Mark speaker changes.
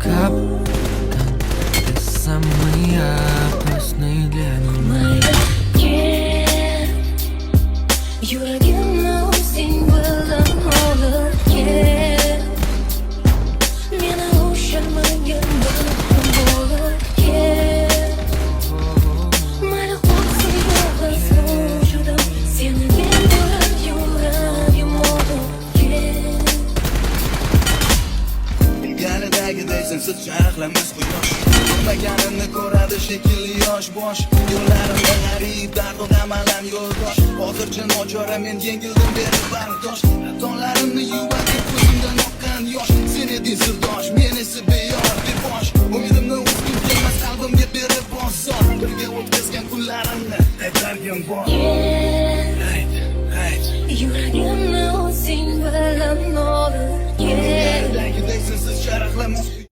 Speaker 1: капкан. Ты самая опасная для меня.
Speaker 2: Yuragimni o'zing bilan olib kel. Meni o'shalmagan bir bo'lib kel. Mayli qo'rqsin yolg'iz vujudim, seni men bo'lib yuragim olib kel.
Speaker 3: Ilgaridagiday sensiz charxlamiz quyosh, ko'rmaganimni ko'radi shekilli yosh bosh. Yo'llarimda g'arib dardu g'amalam yo'ldosh. Hozircha nochora men yengildim berib bardosh. Xatolarimni yuvadi ko'zimdan oqqan yosh. Sen eding sirdosh, men esa